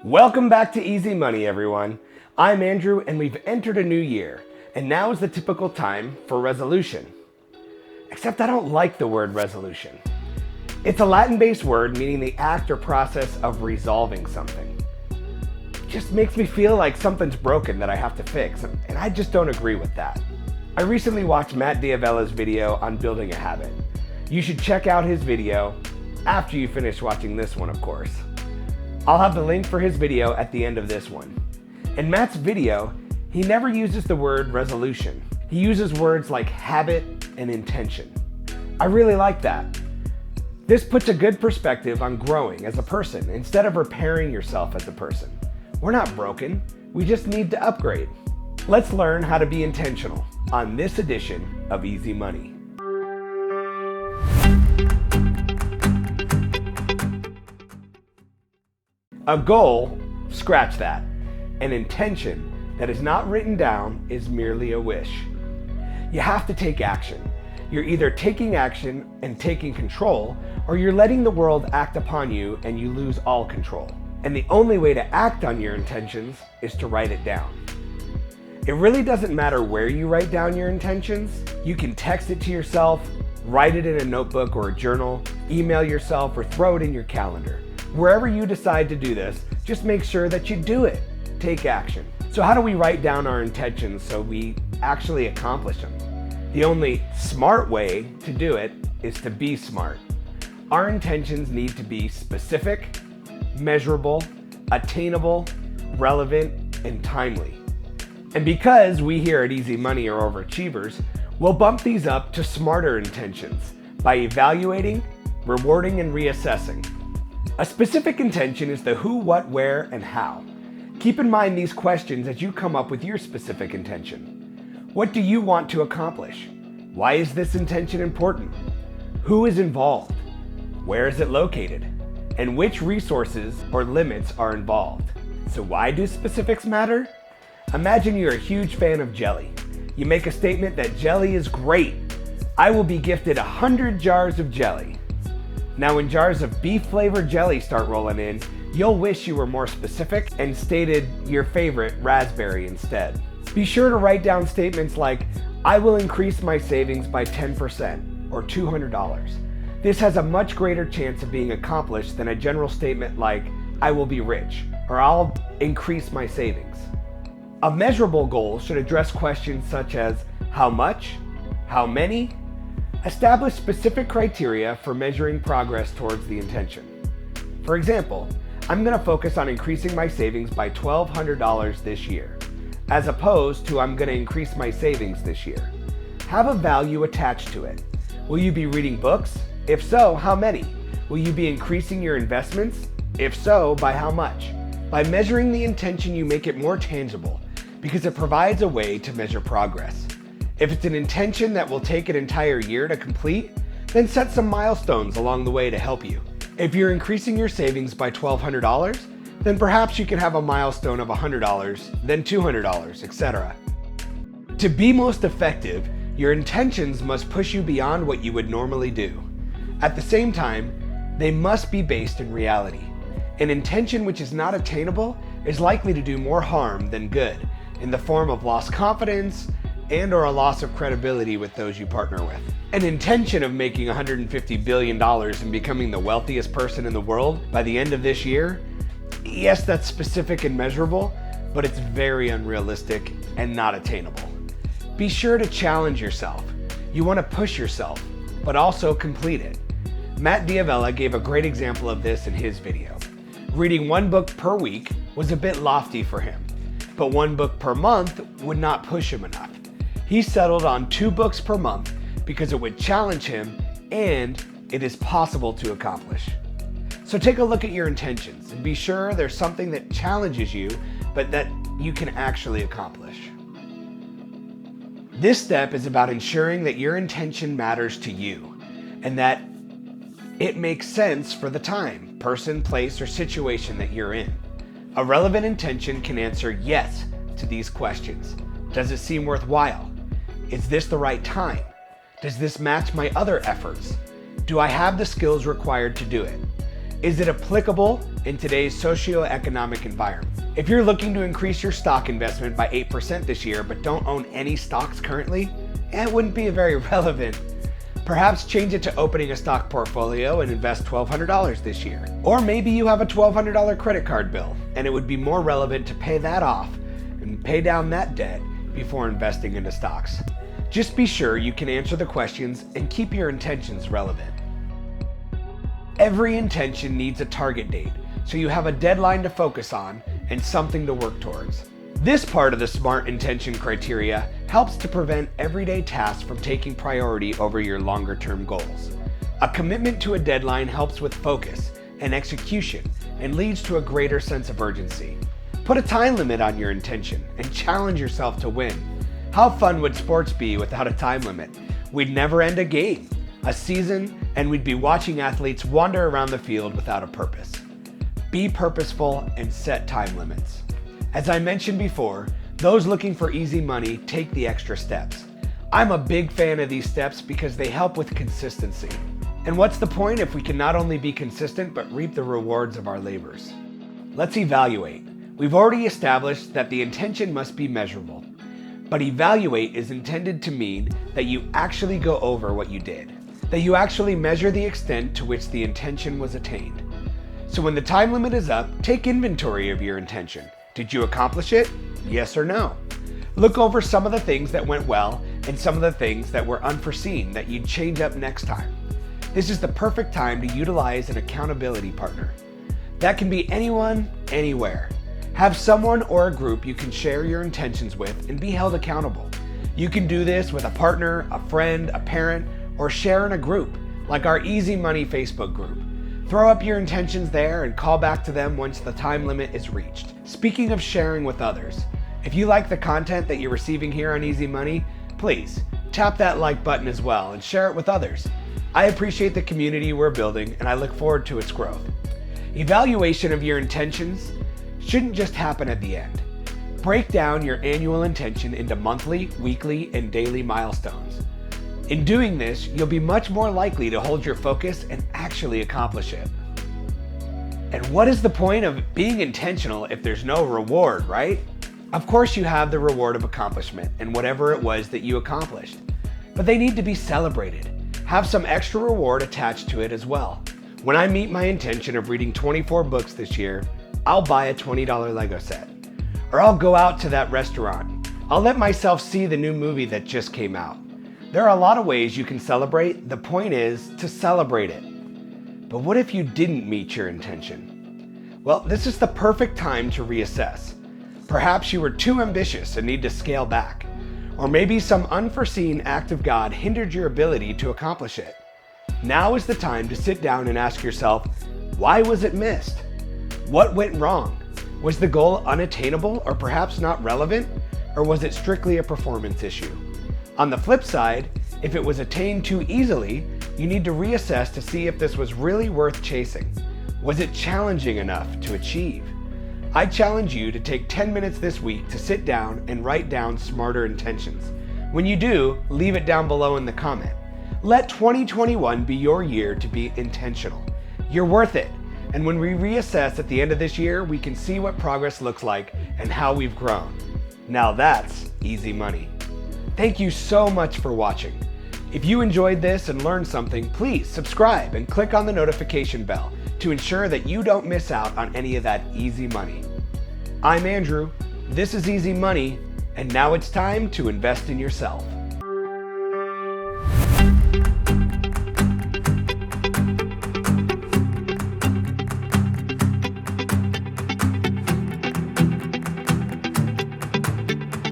Welcome back to Easy Money, everyone. I'm Andrew, and we've entered a new year, and now is the typical time for resolution. Except I don't like the word resolution. It's a Latin-based word meaning the act or process of resolving something. It just makes me feel like something's broken that I have to fix, and I just don't agree with that. I recently watched Matt D'Avella's video on building a habit. You should check out his video after you finish watching this one, of course. I'll have the link for his video at the end of this one. In Matt's video, he never uses the word resolution. He uses words like habit and intention. I really like that. This puts a good perspective on growing as a person instead of repairing yourself as a person. We're not broken, we just need to upgrade. Let's learn how to be intentional on this edition of Easy Money. A goal, scratch that. An intention that is not written down is merely a wish. You have to take action. You're either taking action and taking control, or you're letting the world act upon you and you lose all control. And the only way to act on your intentions is to write it down. It really doesn't matter where you write down your intentions. You can text it to yourself, write it in a notebook or a journal, email yourself, or throw it in your calendar. Wherever you decide to do this, just make sure that you do it. Take action. So how do we write down our intentions so we actually accomplish them? The only smart way to do it is to be smart. Our intentions need to be specific, measurable, attainable, relevant, and timely. And because we here at Easy Money are overachievers, we'll bump these up to smarter intentions by evaluating, rewarding, and reassessing. A specific intention is the who, what, where, and how. Keep in mind these questions as you come up with your specific intention. What do you want to accomplish? Why is this intention important? Who is involved? Where is it located? And which resources or limits are involved? So why do specifics matter? Imagine you're a huge fan of jelly. You make a statement that jelly is great. I will be gifted 100 jars of jelly. Now when jars of beef-flavored jelly start rolling in, you'll wish you were more specific and stated your favorite raspberry instead. Be sure to write down statements like, I will increase my savings by 10% or $200. This has a much greater chance of being accomplished than a general statement like, I will be rich or I'll increase my savings. A measurable goal should address questions such as how much, how many. Establish specific criteria for measuring progress towards the intention. For example, I'm going to focus on increasing my savings by $1,200 this year, as opposed to I'm going to increase my savings this year. Have a value attached to it. Will you be reading books? If so, how many? Will you be increasing your investments? If so, by how much? By measuring the intention, you make it more tangible because it provides a way to measure progress. If it's an intention that will take an entire year to complete, then set some milestones along the way to help you. If you're increasing your savings by $1,200, then perhaps you can have a milestone of $100, then $200, etc. To be most effective, your intentions must push you beyond what you would normally do. At the same time, they must be based in reality. An intention which is not attainable is likely to do more harm than good in the form of lost confidence, and or a loss of credibility with those you partner with. An intention of making $150 billion and becoming the wealthiest person in the world by the end of this year, yes, that's specific and measurable, but it's very unrealistic and not attainable. Be sure to challenge yourself. You want to push yourself, but also complete it. Matt D'Avella gave a great example of this in his video. Reading one book per week was a bit lofty for him, but one book per month would not push him enough. He settled on 2 books per month because it would challenge him and it is possible to accomplish. So take a look at your intentions and be sure there's something that challenges you but that you can actually accomplish. This step is about ensuring that your intention matters to you and that it makes sense for the time, person, place, or situation that you're in. A relevant intention can answer yes to these questions. Does it seem worthwhile? Is this the right time? Does this match my other efforts? Do I have the skills required to do it? Is it applicable in today's socioeconomic environment? If you're looking to increase your stock investment by 8% this year but don't own any stocks currently, it wouldn't be very relevant. Perhaps change it to opening a stock portfolio and invest $1,200 this year. Or maybe you have a $1,200 credit card bill and it would be more relevant to pay that off and pay down that debt before investing into stocks. Just be sure you can answer the questions and keep your intentions relevant. Every intention needs a target date, so you have a deadline to focus on and something to work towards. This part of the SMART intention criteria helps to prevent everyday tasks from taking priority over your longer-term goals. A commitment to a deadline helps with focus and execution and leads to a greater sense of urgency. Put a time limit on your intention and challenge yourself to win. How fun would sports be without a time limit? We'd never end a game, a season, and we'd be watching athletes wander around the field without a purpose. Be purposeful and set time limits. As I mentioned before, those looking for easy money take the extra steps. I'm a big fan of these steps because they help with consistency. And what's the point if we can not only be consistent but reap the rewards of our labors? Let's evaluate. We've already established that the intention must be measurable. But evaluate is intended to mean that you actually go over what you did, that you actually measure the extent to which the intention was attained. So when the time limit is up, take inventory of your intention. Did you accomplish it? Yes or no? Look over some of the things that went well and some of the things that were unforeseen that you'd change up next time. This is the perfect time to utilize an accountability partner. That can be anyone, anywhere. Have someone or a group you can share your intentions with and be held accountable. You can do this with a partner, a friend, a parent, or share in a group, like our Easy Money Facebook group. Throw up your intentions there and call back to them once the time limit is reached. Speaking of sharing with others, if you like the content that you're receiving here on Easy Money, please tap that like button as well and share it with others. I appreciate the community we're building and I look forward to its growth. Evaluation of your intentions shouldn't just happen at the end. Break down your annual intention into monthly, weekly, and daily milestones. In doing this, you'll be much more likely to hold your focus and actually accomplish it. And what is the point of being intentional if there's no reward, right? Of course you have the reward of accomplishment and whatever it was that you accomplished, but they need to be celebrated. Have some extra reward attached to it as well. When I meet my intention of reading 24 books this year, I'll buy a $20 Lego set. Or I'll go out to that restaurant. I'll let myself see the new movie that just came out. There are a lot of ways you can celebrate. The point is to celebrate it. But what if you didn't meet your intention? Well, this is the perfect time to reassess. Perhaps you were too ambitious and need to scale back. Or maybe some unforeseen act of God hindered your ability to accomplish it. Now is the time to sit down and ask yourself, why was it missed? What went wrong? Was the goal unattainable or perhaps not relevant? Or was it strictly a performance issue? On the flip side, if it was attained too easily, you need to reassess to see if this was really worth chasing. Was it challenging enough to achieve? I challenge you to take 10 minutes this week to sit down and write down smarter intentions. When you do, leave it down below in the comment. Let 2021 be your year to be intentional. You're worth it. And when we reassess at the end of this year, we can see what progress looks like and how we've grown. Now that's easy money. Thank you so much for watching. If you enjoyed this and learned something, please subscribe and click on the notification bell to ensure that you don't miss out on any of that easy money. I'm Andrew, this is Easy Money, and now it's time to invest in yourself.